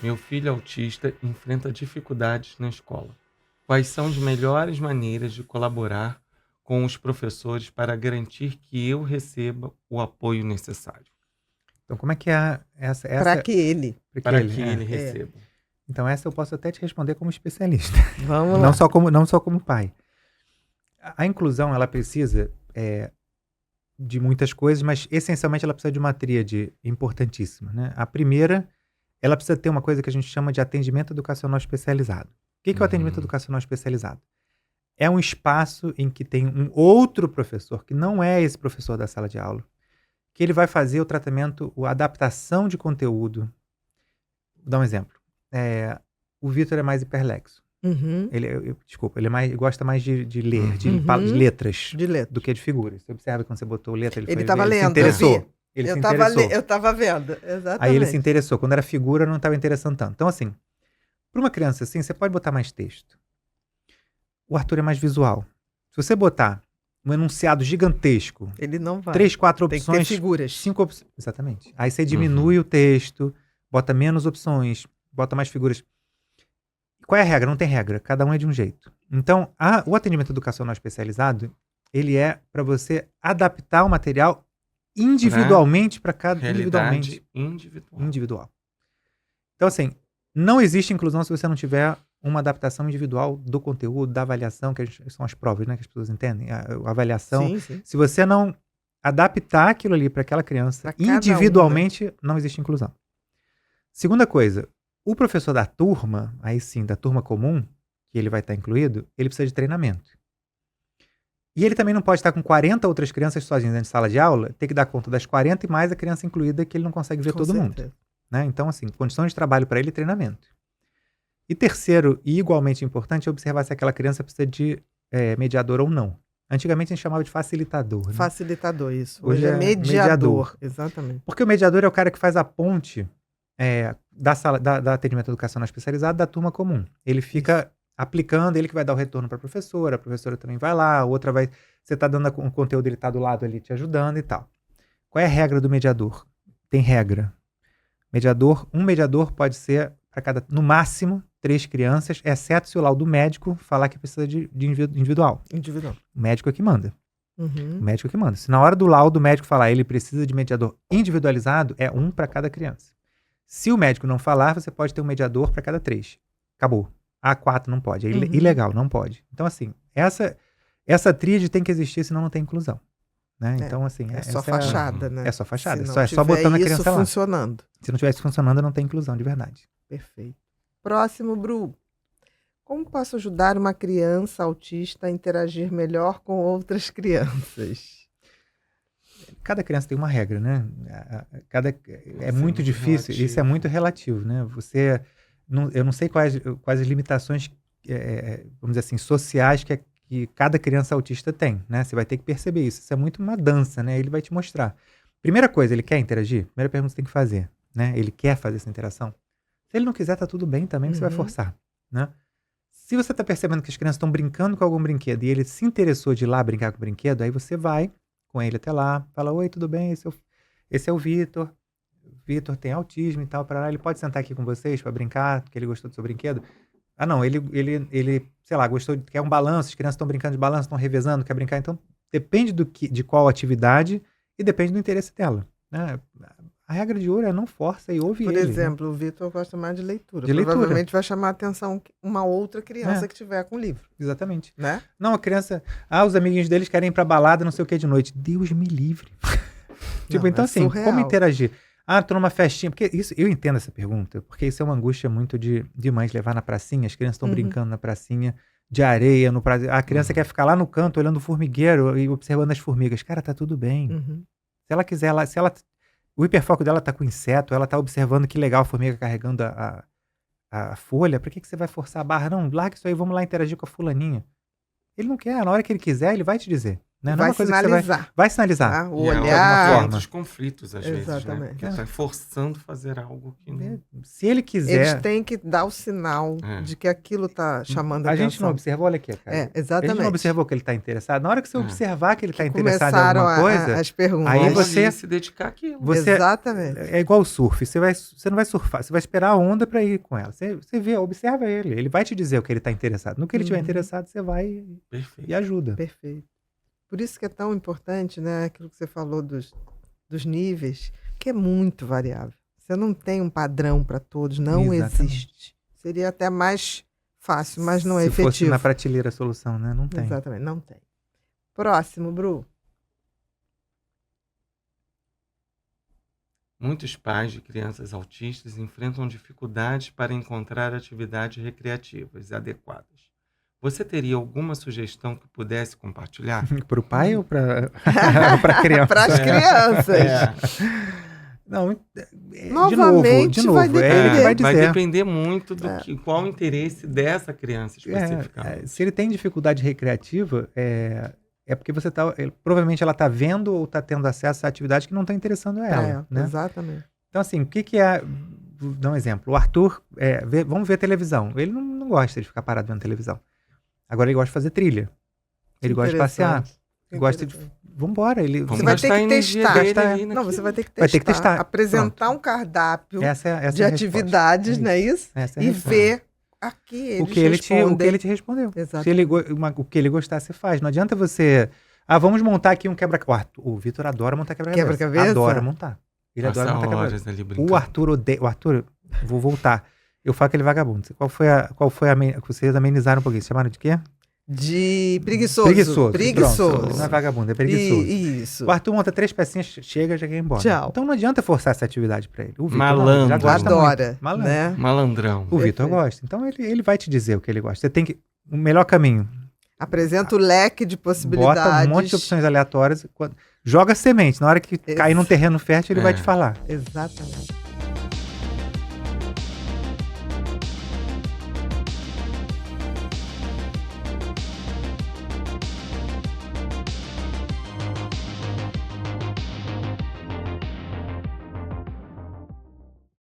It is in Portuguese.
Meu filho autista enfrenta dificuldades na escola. Quais são as melhores maneiras de colaborar com os professores para garantir que eu receba o apoio necessário? Então, como é que é Para que ele. Para que ele receba. Então, essa eu posso até te responder como especialista, Vamos não lá. não só como pai. A inclusão, ela precisa de muitas coisas, mas essencialmente ela precisa de uma tríade importantíssima, né? A primeira, ela precisa ter uma coisa que a gente chama de atendimento educacional especializado. O que é o atendimento educacional especializado? É um espaço em que tem um outro professor, que não é esse professor da sala de aula, que ele vai fazer o tratamento, a adaptação de conteúdo. Vou dar um exemplo. O Vitor é mais hiperlexo. Uhum. Ele gosta mais de ler, de Uhum. letras, De letra. do que de figuras. Você observa quando você botou letra, Ele estava ele se lendo, interessou. eu vi. Ele se Eu interessou. estava vendo, exatamente. Aí ele se interessou. Quando era figura, não estava interessando tanto. Então, assim, para uma criança assim, você pode botar mais texto. O Arthur é mais visual. Se você botar um enunciado gigantesco, Ele não vai. 3, 4 Tem opções, que ter figuras. 5 opções. Exatamente. Aí você diminui o texto, bota menos opções, bota mais figuras. Qual é a regra? Não tem regra. Cada um é de um jeito. Então, o atendimento educacional especializado, ele é para você adaptar o material individualmente para cada Realidade individual. Então, assim, não existe inclusão se você não tiver uma adaptação individual do conteúdo, da avaliação, que são as provas, né, que as pessoas entendem, a avaliação. Sim, sim. Se você não adaptar aquilo ali para aquela criança individualmente, não existe inclusão. Segunda coisa, o professor da turma, aí sim, da turma comum, que ele vai estar incluído, ele precisa de treinamento. E ele também não pode estar com 40 outras crianças sozinhas dentro de sala de aula, ter que dar conta das 40 e mais a criança incluída, que ele não consegue ver todo mundo. Né? Então, assim, condição de trabalho para ele é treinamento. E terceiro, e igualmente importante, é observar se aquela criança precisa de mediador ou não. Antigamente a gente chamava de facilitador. Né? Facilitador, isso. Hoje é mediador. Exatamente. Porque o mediador é o cara que faz a ponte da atendimento educacional especializado da turma comum. Ele fica aplicando, ele que vai dar o retorno para a professora também vai lá, a outra vai... Você está dando um conteúdo, ele está do lado ali te ajudando e tal. Qual é a regra do mediador? Tem regra. Um mediador pode ser para cada, no máximo, 3 crianças, exceto se o laudo médico falar que precisa de individual. O médico é que manda. Uhum. O médico é que manda. Se na hora do laudo o médico falar ele precisa de mediador individualizado, é 1 para cada criança. Se o médico não falar, você pode ter um mediador para cada 3. Acabou. A4 não pode. É ilegal, não pode. Então, assim, essa tríade tem que existir, senão não tem inclusão. Né? Então, assim... É só fachada, né? É só fachada. Se não só botando a criança lá. funcionando. Se não tivesse funcionando, não tem inclusão de verdade. Perfeito. Próximo, Bru. Como posso ajudar uma criança autista a interagir melhor com outras crianças? Cada criança tem uma regra, né? É muito difícil, relativo. Isso é muito relativo, né? Eu não sei quais as limitações, vamos dizer assim, sociais que cada criança autista tem, né? Você vai ter que perceber isso. Isso é muito uma dança, né? Ele vai te mostrar. Primeira coisa, ele quer interagir? Primeira pergunta que você tem que fazer, né? Ele quer fazer essa interação? Se ele não quiser, tá tudo bem também, que você vai forçar, né? Se você tá percebendo que as crianças estão brincando com algum brinquedo e ele se interessou de ir lá brincar com o brinquedo, aí você vai com ele até lá, fala, oi, tudo bem? Esse é o Vitor. Vitor tem autismo e tal, ele pode sentar aqui com vocês para brincar, porque ele gostou do seu brinquedo. Ah, não, ele sei lá, quer um balanço, as crianças estão brincando de balanço, estão revezando, quer brincar. Então, depende de qual atividade e depende do interesse dela. Né? A regra de ouro é não força e ouve ele. Por exemplo, o Vitor gosta mais de leitura. De Provavelmente leitura. vai chamar a atenção uma outra criança que tiver com o livro. Exatamente. Né? Não, a criança... os amiguinhos deles querem ir pra balada, não sei o que de noite. Deus me livre. Então assim, surreal. Como interagir? Tô numa festinha. Porque isso, eu entendo essa pergunta, porque isso é uma angústia muito de mães levar na pracinha. As crianças estão brincando na pracinha de areia. A criança quer ficar lá no canto olhando o formigueiro e observando as formigas. Cara, tá tudo bem. Se ela quiser, o hiperfoco dela tá com inseto, ela tá observando que legal a formiga carregando a folha. Por que você vai forçar a barra? Não, larga isso aí, vamos lá interagir com a fulaninha. Ele não quer, na hora que ele quiser, ele vai te dizer. Né? Não é Vai uma coisa que você sinalizar. vai sinalizar. Tá? O E é olhar. onde entra os conflitos, às vezes, né? Exatamente. Porque tá forçando fazer algo que não... Se ele Eles quiser. têm que dar o sinal de que aquilo está chamando a A atenção. gente não observou, olha aqui, cara. A Exatamente. gente não observou que ele está interessado. Na hora que você observar que ele está Que interessado em começaram alguma coisa, as perguntas. aí Vamos você- ali se dedicar àquilo. você Exatamente. é igual o surf. Você não vai surfar, você vai esperar a onda para ir com ela. Você vê, observa ele. Ele vai te dizer o que ele está interessado. No que ele estiver interessado, você vai Perfeito. e ajuda. Perfeito. Por isso que é tão importante, né, aquilo que você falou dos níveis, que é muito variável. Você não tem um padrão para todos, não Exatamente. existe. Seria até mais fácil, mas não é Se fosse efetivo. na prateleira a solução, né? Não tem. Exatamente, não tem. Próximo, Bru. Muitos pais de crianças autistas enfrentam dificuldades para encontrar atividades recreativas adequadas. Você teria alguma sugestão que pudesse compartilhar? Para o pai ou para a criança? Para as crianças. Não, Novamente, de novo, vai ele depender. que vai Vai dizer. depender muito do qual o interesse dessa criança especificamente. Se ele tem dificuldade recreativa, é porque você tá. Provavelmente ela está vendo ou está tendo acesso a atividade que não está interessando a ela. Né? Exatamente. Então, assim, o que é. Vou dar um exemplo. O Arthur, vamos ver televisão. Ele não gosta de ficar parado vendo televisão. Agora ele gosta de fazer trilha. Ele gosta de passear. Ele gosta de. Vambora. Vamos Você vai ter gastar a que energia testar. dele ali Não, naquilo. você vai ter que testar. Vai ter que testar. Apresentar um cardápio Essa é de a atividades, resposta. não é isso? Essa é a E resposta. ver aqui eles o que ele respondem. te respondeu. Exatamente. Se ele, o que ele gostar, você faz. Não adianta você. Vamos montar aqui um quebra-cabeça. O Vitor adora montar quebra-cabeça. Quebra-cabeça? Adora montar. Ele Passa adora montar horas quebra-cabeça. ali brincando. O Arthur odeia. O Arthur, vou voltar. Eu falo aquele vagabundo. Qual foi a vocês amenizaram um pouquinho? Chamaram de quê? De preguiçoso. Preguiçoso. Preguiçoso. Pronto. Não é vagabundo, é preguiçoso. Isso. O Arthur monta 3 pecinhas, chega, já quer ir embora. Tchau. Então não adianta forçar essa atividade pra ele. O Vitor Malandro. já gosta Adora, muito. Malandro. né? Malandrão. O Vitor Perfeito. gosta. Então ele vai te dizer o que ele gosta. Você tem que. O melhor caminho. Apresenta o leque de possibilidades. Bota um monte de opções aleatórias. Joga semente. Na hora que cair num terreno fértil, ele vai te falar. Exatamente.